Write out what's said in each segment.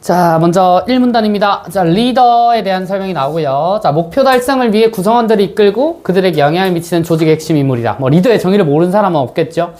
자, 먼저 1문단입니다. 자, 리더에 대한 설명이 나오고요. 자, 목표 달성을 위해 구성원들을 이끌고 그들에게 영향을 미치는 조직의 핵심 인물이다. 뭐 리더의 정의를 모르는 사람은 없겠죠.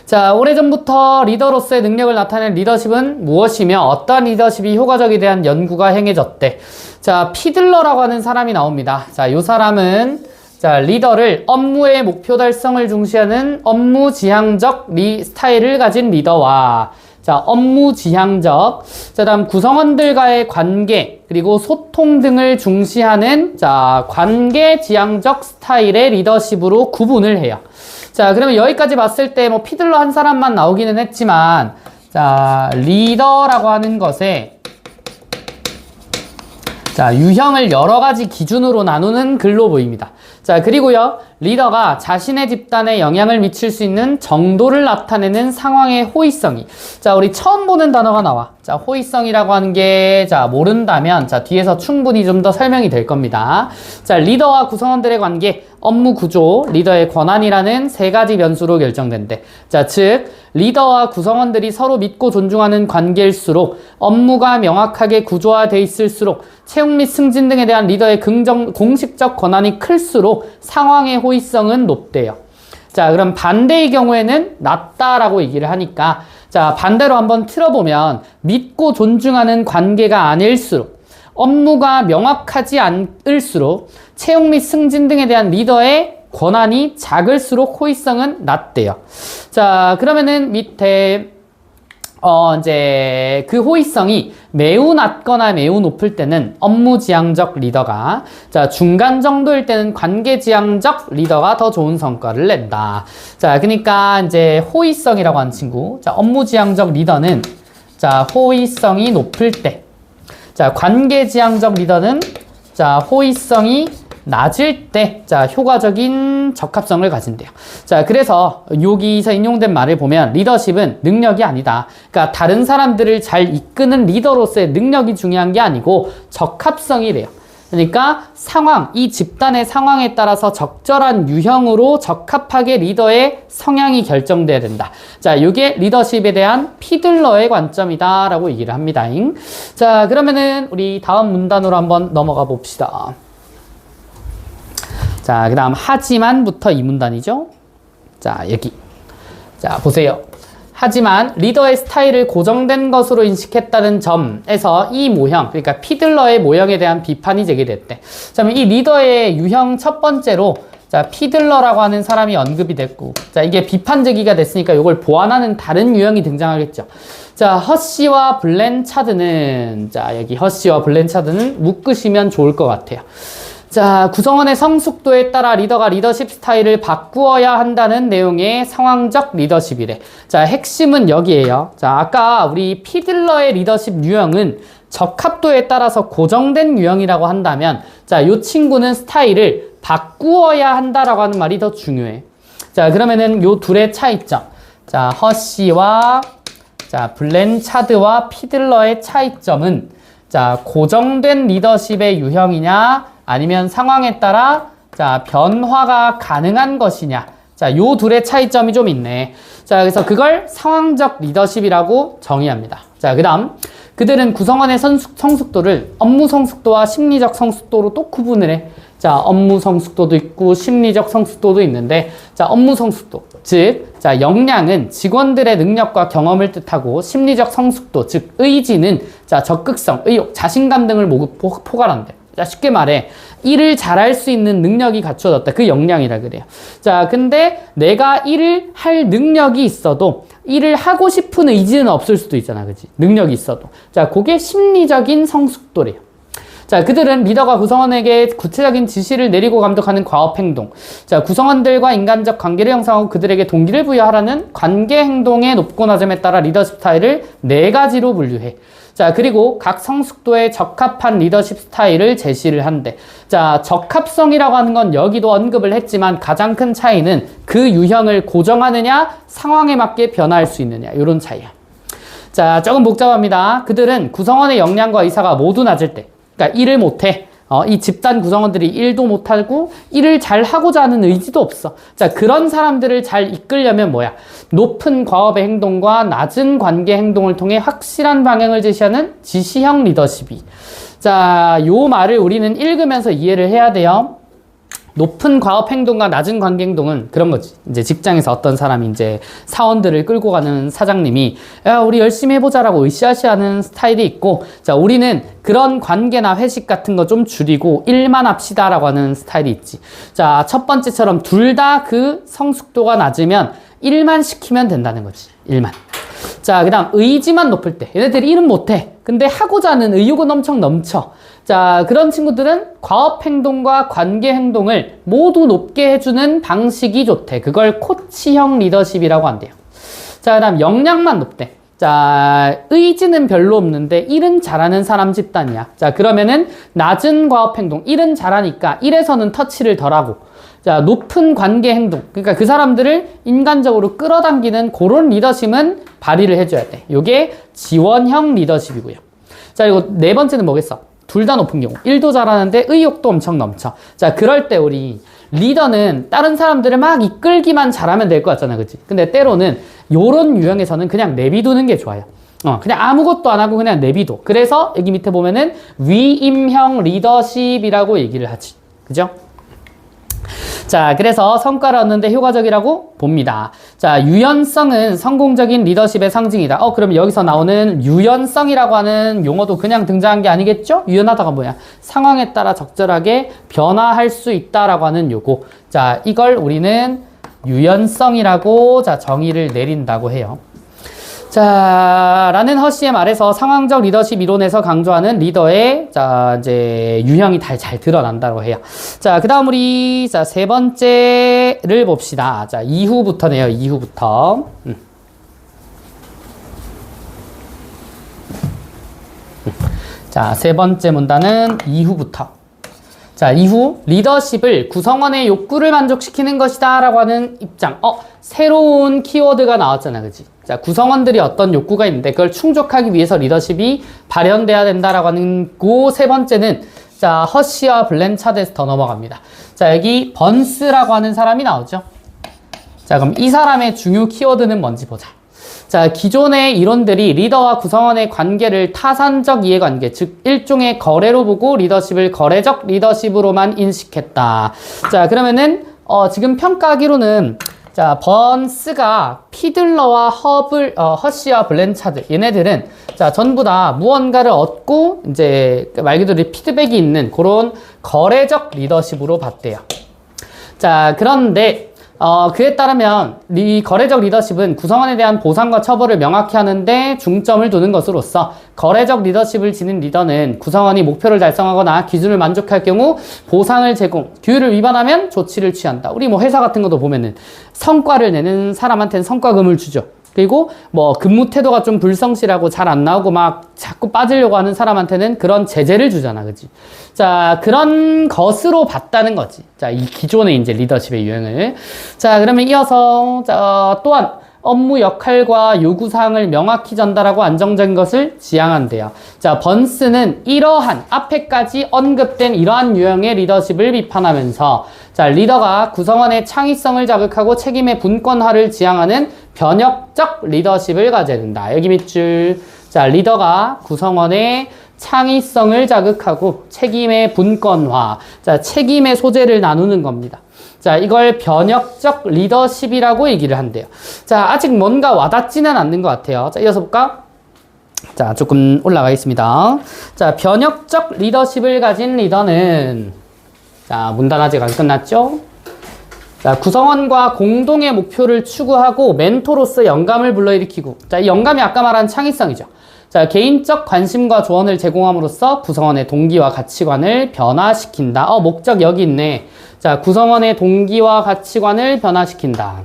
자, 오래전부터 리더로서의 능력을 나타낸 리더십은 무엇이며 어떠한 리더십이 효과적에 대한 연구가 행해졌대. 자, 피들러라고 하는 사람이 나옵니다. 자, 요 사람은 자, 리더를 업무의 목표 달성을 중시하는 업무 지향적 스타일을 가진 리더와 자, 업무 지향적, 자, 다음 구성원들과의 관계, 그리고 소통 등을 중시하는 자, 관계 지향적 스타일의 리더십으로 구분을 해요. 자, 그러면 여기까지 봤을 때 뭐 피들러 한 사람만 나오기는 했지만 자, 리더라고 하는 것에 자, 유형을 여러 가지 기준으로 나누는 글로 보입니다. 자, 그리고요, 리더가 자신의 집단에 영향을 미칠 수 있는 정도를 나타내는 상황의 호의성이. 자, 우리 처음 보는 단어가 나와. 자, 호의성이라고 하는 게, 자, 모른다면, 자, 뒤에서 충분히 좀 더 설명이 될 겁니다. 자, 리더와 구성원들의 관계, 업무 구조, 리더의 권한이라는 세 가지 변수로 결정된대. 자, 즉, 리더와 구성원들이 서로 믿고 존중하는 관계일수록 업무가 명확하게 구조화되어 있을수록 채용 및 승진 등에 대한 리더의 공식적 권한이 클수록 상황의 호의성은 높대요. 자, 그럼 반대의 경우에는 낮다라고 얘기를 하니까 자, 반대로 한번 틀어보면 믿고 존중하는 관계가 아닐수록 업무가 명확하지 않을수록 채용 및 승진 등에 대한 리더의 권한이 작을수록 호의성은 낮대요. 자, 그러면은 밑에 이제 그 호의성이 매우 낮거나 매우 높을 때는 업무 지향적 리더가, 자, 중간 정도일 때는 관계 지향적 리더가 더 좋은 성과를 낸다. 자, 그러니까 이제 호의성이라고 하는 친구, 자, 업무 지향적 리더는 자, 호의성이 높을 때, 자, 관계 지향적 리더는 자, 호의성이 낮을 때, 자, 효과적인 적합성을 가진대요. 자, 그래서 여기서 인용된 말을 보면 리더십은 능력이 아니다. 그러니까 다른 사람들을 잘 이끄는 리더로서의 능력이 중요한 게 아니고 적합성이래요. 그러니까 상황, 이 집단의 상황에 따라서 적절한 유형으로 적합하게 리더의 성향이 결정돼야 된다. 자, 이게 리더십에 대한 피들러의 관점이다 라고 얘기를 합니다. 자, 그러면은 우리 다음 문단으로 한번 넘어가 봅시다. 자, 그 다음 하지만부터 이 문단이죠. 자, 여기. 자, 보세요. 하지만 리더의 스타일을 고정된 것으로 인식했다는 점에서 이 모형, 그러니까 피들러의 모형에 대한 비판이 제기됐대. 자, 이 리더의 유형 첫 번째로 자, 피들러라고 하는 사람이 언급이 됐고, 자, 이게 비판 제기가 됐으니까 이걸 보완하는 다른 유형이 등장하겠죠. 자, 허쉬와 블렌차드는, 자, 여기 허쉬와 블렌차드는 묶으시면 좋을 것 같아요. 자, 구성원의 성숙도에 따라 리더가 리더십 스타일을 바꾸어야 한다는 내용의 상황적 리더십이래. 자, 핵심은 여기에요. 자, 아까 우리 피들러의 리더십 유형은 적합도에 따라서 고정된 유형이라고 한다면, 자, 요 친구는 스타일을 바꾸어야 한다라고 하는 말이 더 중요해. 자, 그러면은 요 둘의 차이점. 자, 허쉬와 자, 블렌차드와 피들러의 차이점은 자, 고정된 리더십의 유형이냐, 아니면 상황에 따라 자, 변화가 가능한 것이냐. 자, 요 둘의 차이점이 좀 있네. 자, 그래서 그걸 상황적 리더십이라고 정의합니다. 자, 그다음 그들은 구성원의 성숙도를 업무 성숙도와 심리적 성숙도로 또 구분을 해. 자, 업무 성숙도도 있고 심리적 성숙도도 있는데, 자, 업무 성숙도, 즉, 자, 역량은 직원들의 능력과 경험을 뜻하고 심리적 성숙도, 즉 의지는 자, 적극성, 의욕, 자신감 등을 포괄한대. 자, 쉽게 말해 일을 잘할 수 있는 능력이 갖춰졌다. 그 역량이라 그래요. 자, 근데 내가 일을 할 능력이 있어도 일을 하고 싶은 의지는 없을 수도 있잖아. 그치? 능력이 있어도. 자, 그게 심리적인 성숙도래요. 자, 그들은 리더가 구성원에게 구체적인 지시를 내리고 감독하는 과업 행동. 자, 구성원들과 인간적 관계를 형성하고 그들에게 동기를 부여하라는 관계 행동의 높고 낮음에 따라 리더십 스타일을 4가지로 분류해. 자, 그리고 각 성숙도에 적합한 리더십 스타일을 제시를 한대. 자, 적합성이라고 하는 건 여기도 언급을 했지만 가장 큰 차이는 그 유형을 고정하느냐, 상황에 맞게 변화할 수 있느냐, 이런 차이야. 자, 조금 복잡합니다. 그들은 구성원의 역량과 의사가 모두 낮을 때, 그러니까 일을 못해. 이 집단 구성원들이 일도 못하고 일을 잘 하고자 하는 의지도 없어. 자, 그런 사람들을 잘 이끌려면 뭐야? 높은 과업의 행동과 낮은 관계 행동을 통해 확실한 방향을 제시하는 지시형 리더십이. 자, 요 말을 우리는 읽으면서 이해를 해야 돼요. 높은 과업 행동과 낮은 관계 행동은 그런 거지. 이제 직장에서 어떤 사람이 이제 사원들을 끌고 가는 사장님이 야, 우리 열심히 해보자라고 으쌰으쌰하는 스타일이 있고, 자, 우리는 그런 관계나 회식 같은 거 좀 줄이고 일만 합시다라고 하는 스타일이 있지. 자, 첫 번째처럼 둘 다 그 성숙도가 낮으면 일만 시키면 된다는 거지. 일만. 자, 그 다음 의지만 높을 때 얘네들이 일은 못해. 근데 하고자 하는 의욕은 엄청 넘쳐. 자, 그런 친구들은 과업 행동과 관계 행동을 모두 높게 해주는 방식이 좋대. 그걸 코치형 리더십이라고 한대요. 자, 그 다음 역량만 높대. 자, 의지는 별로 없는데 일은 잘하는 사람 집단이야. 자, 그러면은 낮은 과업 행동, 일은 잘하니까 일에서는 터치를 덜하고, 자, 높은 관계 행동, 그러니까 그 사람들을 인간적으로 끌어당기는 그런 리더십은 발휘를 해줘야 돼. 요게 지원형 리더십이고요. 자, 그리고 네 번째는 뭐겠어? 둘 다 높은 경우. 일도 잘하는데 의욕도 엄청 넘쳐. 자, 그럴 때 우리 리더는 다른 사람들을 막 이끌기만 잘하면 될 것 같잖아, 그치? 근데 때로는 요런 유형에서는 그냥 내비두는 게 좋아요. 그냥 아무것도 안 하고 그냥 내비둬. 그래서 여기 밑에 보면은 위임형 리더십이라고 얘기를 하지. 그죠? 자, 그래서 성과를 얻는데 효과적이라고 봅니다. 자, 유연성은 성공적인 리더십의 상징이다. 그럼 여기서 나오는 유연성이라고 하는 용어도 그냥 등장한 게 아니겠죠? 유연하다가 뭐야? 상황에 따라 적절하게 변화할 수 있다라고 하는 요거. 자, 이걸 우리는 유연성이라고 자, 정의를 내린다고 해요. 자, 라는 허시의 말에서 상황적 리더십 이론에서 강조하는 리더의 자, 이제 유형이 잘 드러난다고 해요. 자, 그 다음 우리 자, 세 번째를 봅시다. 자, 이후부터네요. 이후부터. 자, 세 번째 문단은 이후부터. 자, 이후 리더십을 구성원의 욕구를 만족시키는 것이다 라고 하는 입장. 새로운 키워드가 나왔잖아, 그치? 자, 구성원들이 어떤 욕구가 있는데 그걸 충족하기 위해서 리더십이 발현돼야 된다라고 하는 그 세 번째는 자, 허시와 블렌차드에서 더 넘어갑니다. 자, 여기 번스라고 하는 사람이 나오죠. 자, 그럼 이 사람의 중요 키워드는 뭔지 보자. 자, 기존의 이론들이 리더와 구성원의 관계를 타산적 이해관계, 즉 일종의 거래로 보고 리더십을 거래적 리더십으로만 인식했다. 자, 그러면은 지금 평가하기로는 자, 번스가 피들러와 허시와 블렌차드 얘네들은 자, 전부 다 무언가를 얻고 이제 말 그대로 피드백이 있는 그런 거래적 리더십으로 봤대요. 자, 그런데 그에 따르면 이 거래적 리더십은 구성원에 대한 보상과 처벌을 명확히 하는데 중점을 두는 것으로서 거래적 리더십을 지닌 리더는 구성원이 목표를 달성하거나 기준을 만족할 경우 보상을 제공, 규율을 위반하면 조치를 취한다. 우리 뭐 회사 같은 것도 보면은 성과를 내는 사람한테는 성과금을 주죠. 그리고 뭐 근무 태도가 좀 불성실하고 잘 안 나오고 막 자꾸 빠지려고 하는 사람한테는 그런 제재를 주잖아, 그치? 자, 그런 것으로 봤다는 거지. 자, 이 기존의 이제 리더십의 유형을. 자, 그러면 이어서 자, 또한 업무 역할과 요구사항을 명확히 전달하고 안정적인 것을 지향한대요. 자, 번스는 이러한 앞에까지 언급된 이러한 유형의 리더십을 비판하면서 자, 리더가 구성원의 창의성을 자극하고 책임의 분권화를 지향하는 변혁적 리더십을 가져야 된다. 여기 밑줄. 자, 리더가 구성원의 창의성을 자극하고 책임의 분권화. 자, 책임의 소재를 나누는 겁니다. 자, 이걸 변혁적 리더십이라고 얘기를 한대요. 자, 아직 뭔가 와닿지는 않는 것 같아요. 자, 이어서 볼까? 자, 조금 올라가겠습니다. 자, 변혁적 리더십을 가진 리더는 자, 문단 아직 안 끝났죠? 자, 구성원과 공동의 목표를 추구하고 멘토로서 영감을 불러일으키고 자, 이 영감이 아까 말한 창의성이죠. 자, 개인적 관심과 조언을 제공함으로써 구성원의 동기와 가치관을 변화시킨다. 목적 여기 있네. 자, 구성원의 동기와 가치관을 변화시킨다.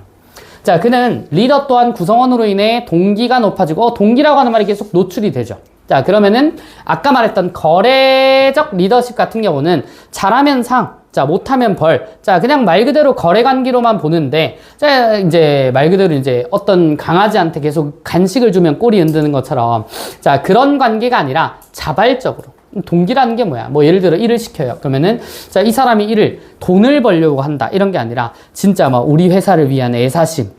자, 그는 리더 또한 구성원으로 인해 동기가 높아지고 동기라고 하는 말이 계속 노출이 되죠. 자, 그러면은 아까 말했던 거래적 리더십 같은 경우는 잘하면 상, 자, 못하면 벌. 자, 그냥 말 그대로 거래 관계로만 보는데, 자, 이제 말 그대로 이제 어떤 강아지한테 계속 간식을 주면 꼬리 흔드는 것처럼, 자, 그런 관계가 아니라 자발적으로. 동기라는 게 뭐야? 뭐 예를 들어 일을 시켜요. 그러면은 자, 이 사람이 일을 돈을 벌려고 한다. 이런 게 아니라 진짜 막 우리 회사를 위한 애사심.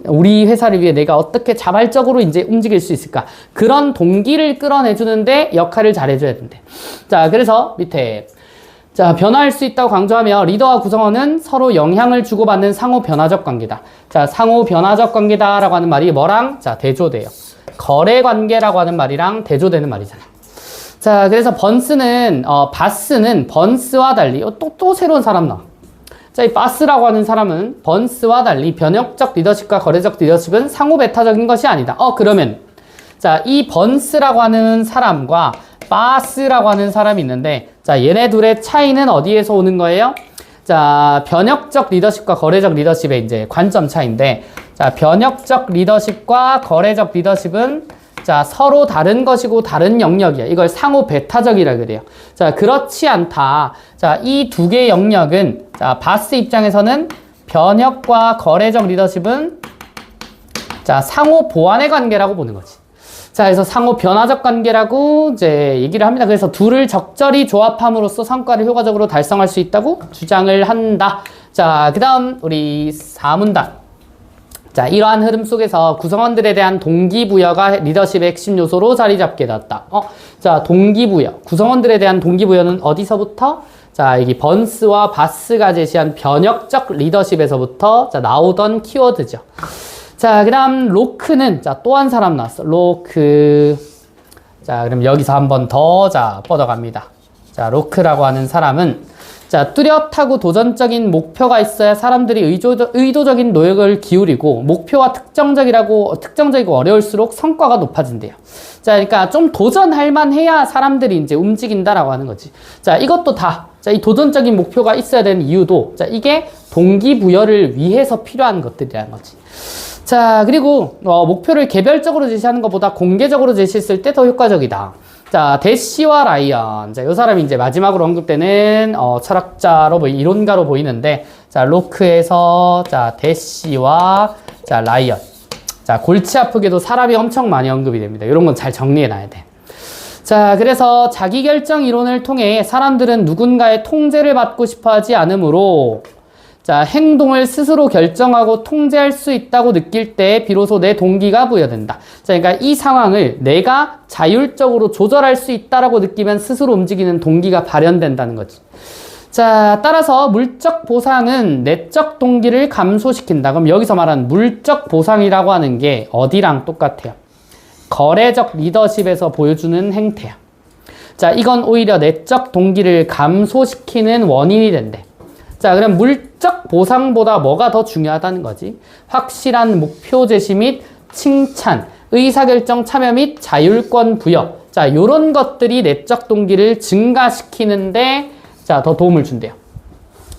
우리 회사를 위해 내가 어떻게 자발적으로 이제 움직일 수 있을까? 그런 동기를 끌어내주는데 역할을 잘해줘야 된대. 자, 그래서 밑에 자, 변화할 수 있다고 강조하며 리더와 구성원은 서로 영향을 주고받는 상호 변화적 관계다. 자, 상호 변화적 관계다라고 하는 말이 뭐랑? 자, 대조돼요. 거래 관계라고 하는 말이랑 대조되는 말이잖아. 자, 그래서 바스는 번스와 달리 또 새로운 사람 나와. 자, 이 바스라고 하는 사람은 번스와 달리 변혁적 리더십과 거래적 리더십은 상호 배타적인 것이 아니다. 그러면 자, 이 번스라고 하는 사람과 바스라고 하는 사람이 있는데 자, 얘네 둘의 차이는 어디에서 오는 거예요? 자, 변혁적 리더십과 거래적 리더십의 이제 관점 차이인데 자, 변혁적 리더십과 거래적 리더십은 자, 서로 다른 것이고 다른 영역이야. 이걸 상호 배타적이라 그래요. 자, 그렇지 않다. 자, 이 두 개의 영역은 자, 바스 입장에서는 변혁과 거래적 리더십은 자, 상호 보완의 관계라고 보는 거지. 자, 그래서 상호 변화적 관계라고 이제 얘기를 합니다. 그래서 둘을 적절히 조합함으로써 성과를 효과적으로 달성할 수 있다고 주장을 한다. 자, 그 다음 우리 4문단. 자, 이러한 흐름 속에서 구성원들에 대한 동기부여가 리더십의 핵심 요소로 자리 잡게 되었다. 자, 동기부여. 구성원들에 대한 동기부여는 어디서부터? 자, 여기 번스와 바스가 제시한 변혁적 리더십에서부터 자, 나오던 키워드죠. 자, 그 다음 로크는 자, 또 한 사람 나왔어. 로크. 자, 그럼 여기서 한 번 더 자, 뻗어갑니다. 자, 로크라고 하는 사람은 자, 뚜렷하고 도전적인 목표가 있어야 사람들이 의도적인 노력을 기울이고 목표가 특정적이고 어려울수록 성과가 높아진대요. 자, 그러니까 좀 도전할 만해야 사람들이 이제 움직인다라고 하는 거지. 자, 이것도 다. 자, 이 도전적인 목표가 있어야 되는 이유도 자, 이게 동기부여를 위해서 필요한 것들이라는 거지. 자, 그리고 목표를 개별적으로 제시하는 것보다 공개적으로 제시했을 때 더 효과적이다. 자, 대시와 라이언. 자, 이 사람이 이제 마지막으로 언급되는 철학자로 이론가로 보이는데, 자, 로크에서 자, 대시와 자, 라이언. 자, 골치 아프게도 사람이 엄청 많이 언급이 됩니다. 이런 건 잘 정리해 놔야 돼. 자, 그래서 자기결정 이론을 통해 사람들은 누군가의 통제를 받고 싶어 하지 않으므로 자, 행동을 스스로 결정하고 통제할 수 있다고 느낄 때 비로소 내 동기가 부여된다. 자, 그러니까 이 상황을 내가 자율적으로 조절할 수 있다라고 느끼면 스스로 움직이는 동기가 발현된다는 거지. 자, 따라서 물적 보상은 내적 동기를 감소시킨다. 그럼 여기서 말하는 물적 보상이라고 하는 게 어디랑 똑같아요? 거래적 리더십에서 보여주는 행태야. 자, 이건 오히려 내적 동기를 감소시키는 원인이 된대. 자, 그럼 물적 보상보다 뭐가 더 중요하다는 거지? 확실한 목표 제시 및 칭찬, 의사결정 참여 및 자율권 부여. 자, 요런 것들이 내적 동기를 증가시키는데 자, 더 도움을 준대요.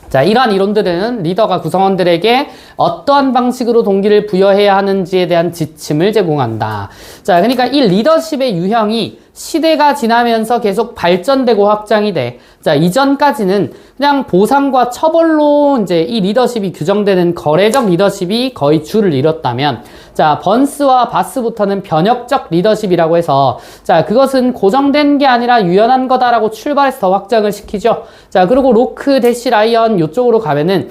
자, 이러한 이론들은 리더가 구성원들에게 어떠한 방식으로 동기를 부여해야 하는지에 대한 지침을 제공한다. 자, 그러니까 이 리더십의 유형이 시대가 지나면서 계속 발전되고 확장이 돼. 자, 이전까지는 그냥 보상과 처벌로 이제 이 리더십이 규정되는 거래적 리더십이 거의 주를 이뤘다면, 자, 번스와 바스부터는 변혁적 리더십이라고 해서, 자, 그것은 고정된 게 아니라 유연한 거다라고 출발해서 더 확장을 시키죠. 자, 그리고 로크, 대시, 라이언 요쪽으로 가면은,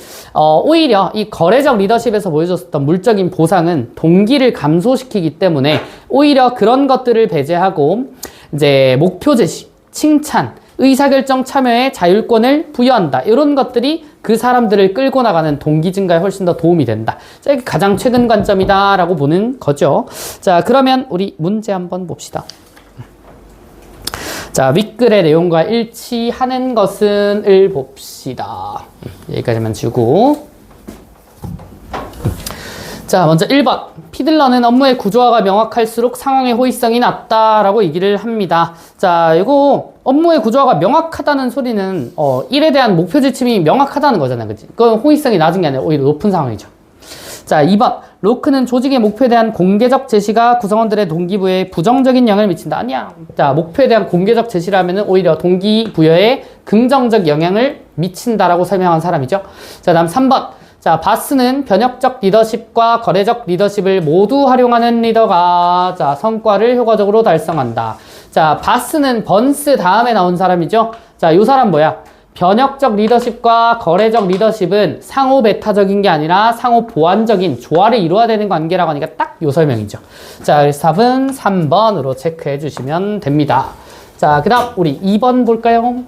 오히려 이 거래적 리더십에서 보여줬었던 물적인 보상은 동기를 감소시키기 때문에 오히려 그런 것들을 배제하고, 이제 목표 제시, 칭찬, 의사결정 참여에 자율권을 부여한다. 이런 것들이 그 사람들을 끌고 나가는 동기 증가에 훨씬 더 도움이 된다. 자, 이게 가장 최근 관점이다 라고 보는 거죠. 자, 그러면 우리 문제 한번 봅시다. 자, 윗글의 내용과 일치하는 것은을 봅시다. 여기까지만 주고. 자, 먼저 1번. 피들러는 업무의 구조화가 명확할수록 상황의 호의성이 낮다라고 얘기를 합니다. 자, 이거 업무의 구조화가 명확하다는 소리는 일에 대한 목표 지침이 명확하다는 거잖아요. 그치? 그건 호의성이 낮은 게 아니라 오히려 높은 상황이죠. 자, 2번. 로크는 조직의 목표에 대한 공개적 제시가 구성원들의 동기부여에 부정적인 영향을 미친다. 아니야. 자, 목표에 대한 공개적 제시라면은 오히려 동기부여에 긍정적 영향을 미친다라고 설명한 사람이죠. 자, 다음 3번. 자, 바스는 변혁적 리더십과 거래적 리더십을 모두 활용하는 리더가 자, 성과를 효과적으로 달성한다. 자, 바스는 번스 다음에 나온 사람이죠. 자, 요 사람 뭐야? 변혁적 리더십과 거래적 리더십은 상호 배타적인 게 아니라 상호 보완적인 조화를 이루어야 되는 관계라고 하니까 딱 요 설명이죠. 자, 그래서 답은 3번으로 체크해 주시면 됩니다. 자, 그 다음 우리 2번 볼까요?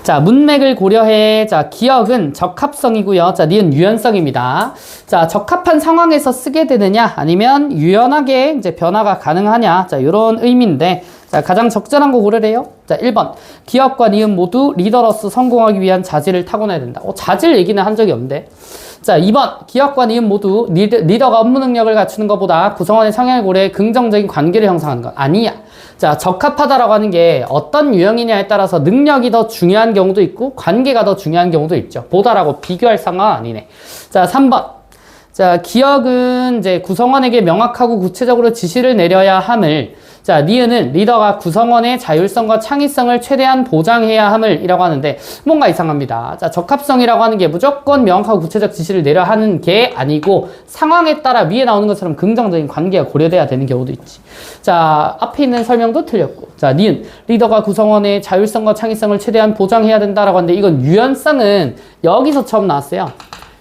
자, 문맥을 고려해. 자, 기억은 적합성이고요. 자, 니은 유연성입니다. 자, 적합한 상황에서 쓰게 되느냐, 아니면 유연하게 이제 변화가 가능하냐. 자, 요런 의미인데, 자, 가장 적절한 거 고르래요. 자, 1번. 기억과 니은 모두 리더로서 성공하기 위한 자질을 타고나야 된다. 자질 얘기는 한 적이 없는데. 자, 2번. 기억과 니은 모두 리더가 업무 능력을 갖추는 것보다 구성원의 성향을 고려해 긍정적인 관계를 형성하는 것. 아니야. 자, 적합하다라고 하는 게 어떤 유형이냐에 따라서 능력이 더 중요한 경우도 있고 관계가 더 중요한 경우도 있죠. 보다라고 비교할 상황은 아니네. 자, 3번. 자, 기억은 이제 구성원에게 명확하고 구체적으로 지시를 내려야 함을, 자, 니은은 리더가 구성원의 자율성과 창의성을 최대한 보장해야 함을 이라고 하는데 뭔가 이상합니다. 자, 적합성이라고 하는 게 무조건 명확하고 구체적 지시를 내려 하는 게 아니고 상황에 따라 위에 나오는 것처럼 긍정적인 관계가 고려돼야 되는 경우도 있지. 자, 앞에 있는 설명도 틀렸고. 자, 니은 리더가 구성원의 자율성과 창의성을 최대한 보장해야 된다라고 하는데 이건 유연성은 여기서 처음 나왔어요.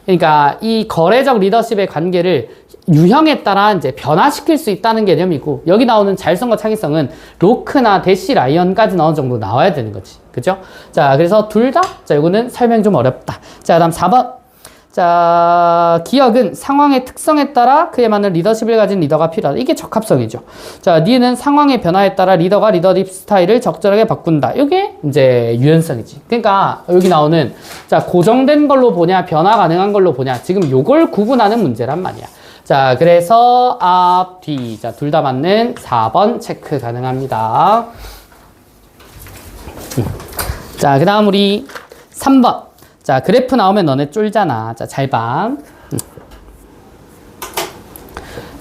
그러니까 이 거래적 리더십의 관계를 유형에 따라 이제 변화시킬 수 있다는 개념이고, 여기 나오는 자율성과 창의성은 로크나 대시 라이언까지는 어느 정도 나와야 되는 거지. 그죠? 자, 그래서 둘 다, 자, 요거는 설명이 좀 어렵다. 자, 다음 4번. 자, 기억은 상황의 특성에 따라 그에 맞는 리더십을 가진 리더가 필요하다. 이게 적합성이죠. 자, 니은 상황의 변화에 따라 리더가 리더십 스타일을 적절하게 바꾼다. 이게 이제 유연성이지. 그러니까 여기 나오는, 자, 고정된 걸로 보냐, 변화 가능한 걸로 보냐, 지금 요걸 구분하는 문제란 말이야. 자, 그래서 앞, 뒤, 자, 둘 다 맞는 4번 체크 가능합니다. 자, 그 다음 우리 3번. 자, 그래프 나오면 너네 쫄잖아. 자, 잘 봐.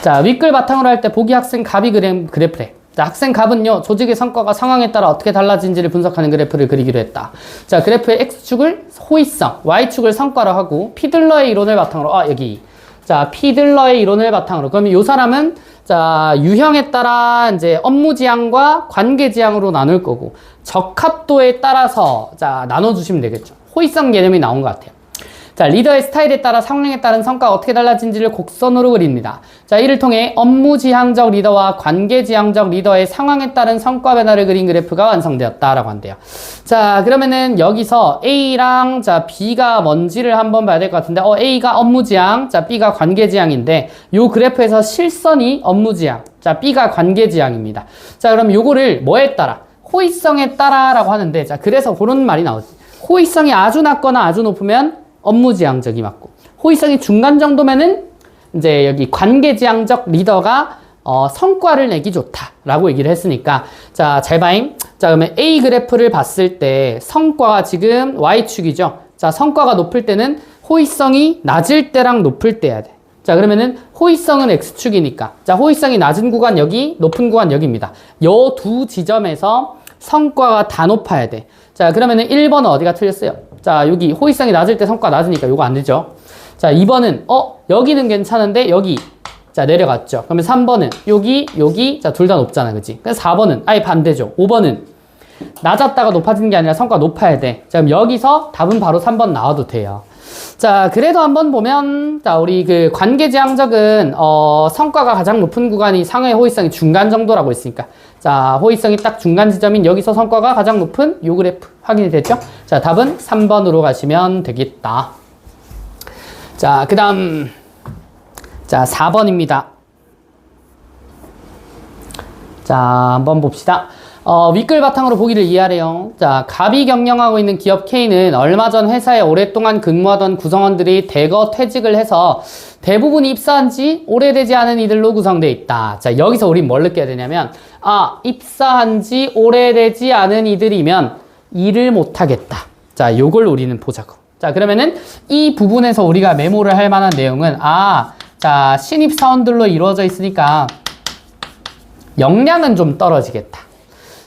자, 윗글 바탕으로 할 때 보기 학생 갑이 그래프래. 자, 학생 갑은요, 조직의 성과가 상황에 따라 어떻게 달라진지를 분석하는 그래프를 그리기로 했다. 자, 그래프의 X축을 호의성, Y축을 성과로 하고, 피들러의 이론을 바탕으로, 여기. 자, 피들러의 이론을 바탕으로. 그러면 이 사람은, 자, 유형에 따라 이제 업무 지향과 관계 지향으로 나눌 거고, 적합도에 따라서, 자, 나눠주시면 되겠죠. 호의성 개념이 나온 것 같아요. 자, 리더의 스타일에 따라 성능에 따른 성과가 어떻게 달라진지를 곡선으로 그립니다. 자, 이를 통해 업무 지향적 리더와 관계 지향적 리더의 상황에 따른 성과 변화를 그린 그래프가 완성되었다라고 한대요. 자, 그러면은 여기서 A랑 자, B가 뭔지를 한번 봐야 될 것 같은데, A가 업무 지향, 자, B가 관계 지향인데, 요 그래프에서 실선이 업무 지향, 자, B가 관계 지향입니다. 자, 그럼 요거를 뭐에 따라? 호의성에 따라라고 하는데, 자, 그래서 그런 말이 나오지. 호의성이 아주 낮거나 아주 높으면 업무지향적이 맞고, 호의성이 중간 정도면은 이제 여기 관계지향적 리더가 성과를 내기 좋다라고 얘기를 했으니까, 자, 잘 봐임. 자, 그러면 A 그래프를 봤을 때 성과가 지금 Y축이죠. 자, 성과가 높을 때는 호의성이 낮을 때랑 높을 때 해야 돼. 자, 그러면은 호의성은 X축이니까, 자, 호의성이 낮은 구간 여기, 높은 구간 여기입니다. 요 두 지점에서 성과가 다 높아야 돼. 자, 그러면은 1번은 어디가 틀렸어요? 자, 여기 호의성이 낮을 때 성과 낮으니까 요거 안 되죠. 자, 2번은 여기는 괜찮은데 여기, 자, 내려갔죠. 그러면 3번은 여기, 자, 둘 다 높잖아, 그치? 그래서 4번은 아예 반대죠. 5번은 낮았다가 높아지는 게 아니라 성과 높아야 돼. 자, 그럼 여기서 답은 바로 3번 나와도 돼요. 자, 그래도 한번 보면, 자, 우리 그 관계지향적은 성과가 가장 높은 구간이 상해 호의성이 중간 정도라고 했으니까, 자, 호의성이 딱 중간 지점인 여기서 성과가 가장 높은 요 그래프 확인이 됐죠? 자, 답은 3번으로 가시면 되겠다. 자, 그 다음, 자, 4번입니다. 자, 한번 봅시다. 윗글 바탕으로 보기를 이해하래요. 자, 갑이 경영하고 있는 기업 K는 얼마 전 회사에 오랫동안 근무하던 구성원들이 대거 퇴직을 해서 대부분이 입사한 지 오래되지 않은 이들로 구성되어 있다. 자, 여기서 우린 뭘 느껴야 되냐면, 입사한 지 오래되지 않은 이들이면 일을 못하겠다. 자, 요걸 우리는 보자고. 자, 그러면은 이 부분에서 우리가 메모를 할 만한 내용은, 자, 신입사원들로 이루어져 있으니까 역량은 좀 떨어지겠다.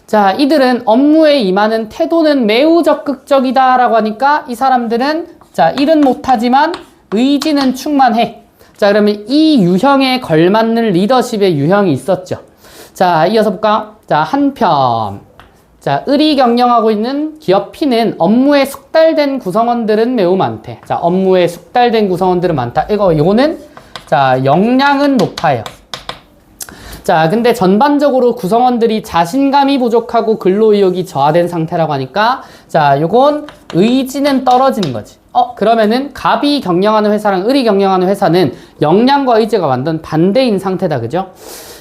자, 이들은 업무에 임하는 태도는 매우 적극적이다 라고 하니까 이 사람들은, 자, 일은 못하지만 의지는 충만해. 자, 그러면 이 유형에 걸맞는 리더십의 유형이 있었죠. 자, 이어서 볼까? 자, 자, 한편. 자, 을이 경영하고 있는 기업 P는 업무에 숙달된 구성원들은 매우 많대. 자, 업무에 숙달된 구성원들은 많다. 요거는, 자, 역량은 높아요. 자, 근데 전반적으로 구성원들이 자신감이 부족하고 근로의욕이 저하된 상태라고 하니까, 자, 요건 의지는 떨어지는 거지. 그러면은 갑이 경영하는 회사랑 을이 경영하는 회사는 역량과 의지가 완전 반대인 상태다. 그죠?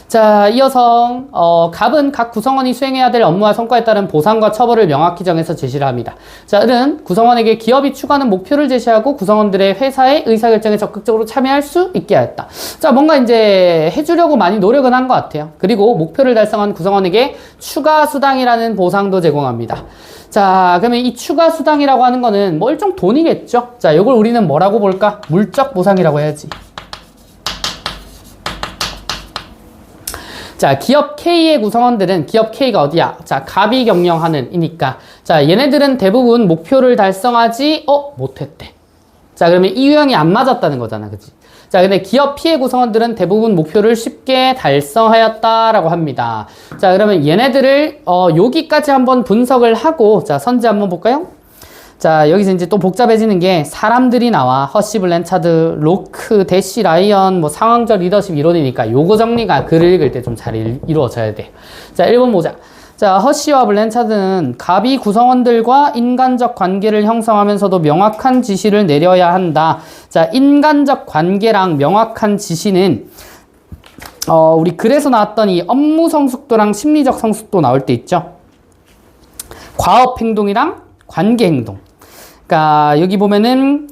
자, 이어서 갑은 각 구성원이 수행해야 될 업무와 성과에 따른 보상과 처벌을 명확히 정해서 제시를 합니다. 자, 을은 구성원에게 기업이 추구하는 목표를 제시하고 구성원들의 회사의 의사결정에 적극적으로 참여할 수 있게 하였다. 자, 뭔가 이제 해주려고 많이 노력은 한 것 같아요. 그리고 목표를 달성한 구성원에게 추가 수당이라는 보상도 제공합니다. 자, 그러면 이 추가 수당이라고 하는 거는 뭐 일종 돈이겠죠? 자, 이걸 우리는 뭐라고 볼까? 물적 보상이라고 해야지. 자, 기업 K의 구성원들은 기업 K가 어디야? 자, 갑이 경영하는 이니까. 자, 얘네들은 대부분 목표를 달성하지 못했대. 자, 그러면 이 유형이 안 맞았다는 거잖아. 그치? 자, 근데 기업 P의 구성원들은 대부분 목표를 쉽게 달성하였다라고 합니다. 자, 그러면 얘네들을 여기까지 한번 분석을 하고, 자, 선지 한번 볼까요? 자, 여기서 이제 또 복잡해지는 게 사람들이 나와. 허시, 블랜차드, 로크, 대시, 라이언, 뭐 상황적 리더십 이론이니까 요거 정리가 글을 읽을 때 좀 잘 이루어져야 돼. 자, 1번 보자. 자, 허시와 블랜차드는 갑이 구성원들과 인간적 관계를 형성하면서도 명확한 지시를 내려야 한다. 자, 인간적 관계랑 명확한 지시는 우리 글에서 나왔던 이 업무 성숙도랑 심리적 성숙도 나올 때 있죠. 과업 행동이랑 관계 행동. 그러니까 여기 보면은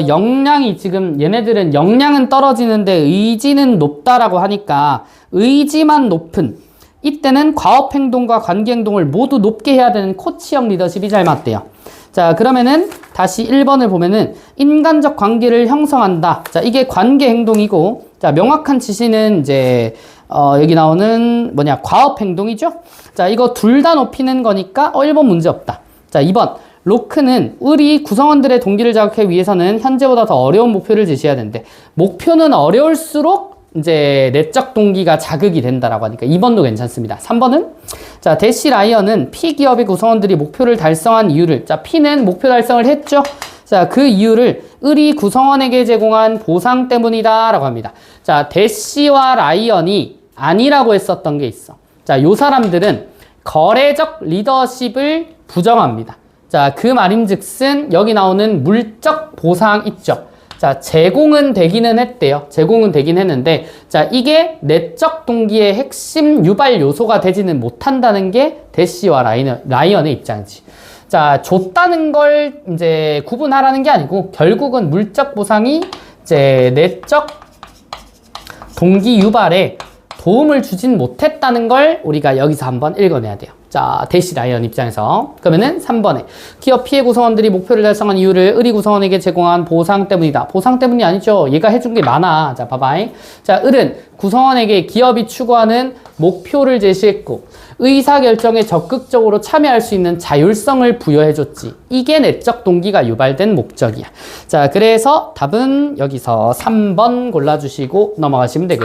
역량이 지금 얘네들은 역량은 떨어지는데 의지는 높다라고 하니까 의지만 높은 이때는 과업 행동과 관계 행동을 모두 높게 해야 되는 코치형 리더십이 잘 맞대요. 자, 그러면은 다시 1번을 보면은 인간적 관계를 형성한다. 자, 이게 관계 행동이고, 자, 명확한 지시는 이제 여기 나오는 과업 행동이죠. 자, 이거 둘 다 높이는 거니까 1번 문제 없다. 자, 2번. 로크는 을이 구성원들의 동기를 자극하기 위해서는 현재보다 더 어려운 목표를 제시해야 된대. 목표는 어려울수록 이제 내적 동기가 자극이 된다라고 하니까 2번도 괜찮습니다. 3번은 자, 대시 라이언은 P 기업의 구성원들이 목표를 달성한 이유를, 자, P는 목표 달성을 했죠. 자, 그 이유를 을이 구성원에게 제공한 보상 때문이다 라고 합니다. 자, 대시와 라이언이 아니라고 했었던 게 있어. 자, 요 사람들은 거래적 리더십을 부정합니다. 자, 그 말인즉슨 여기 나오는 물적 보상 있죠. 자, 제공은 되기는 했대요. 제공은 되긴 했는데, 자, 이게 내적 동기의 핵심 유발 요소가 되지는 못한다는 게 대시와 라이언의 입장이지. 자, 줬다는 걸 이제 구분하라는 게 아니고, 결국은 물적 보상이 이제 내적 동기 유발에 도움을 주진 못했다는 걸 우리가 여기서 한번 읽어내야 돼요. 자, 대시 라이언 입장에서. 그러면은 3번에 기업 피해 구성원들이 목표를 달성한 이유를 을이 구성원에게 제공한 보상 때문이다. 보상 때문이 아니죠. 얘가 해준 게 많아. 자, 봐봐잉. 자, 을은 구성원에게 기업이 추구하는 목표를 제시했고 의사결정에 적극적으로 참여할 수 있는 자율성을 부여해줬지. 이게 내적 동기가 유발된 목적이야. 자, 그래서 답은 여기서 3번 골라주시고 넘어가시면 되겠죠.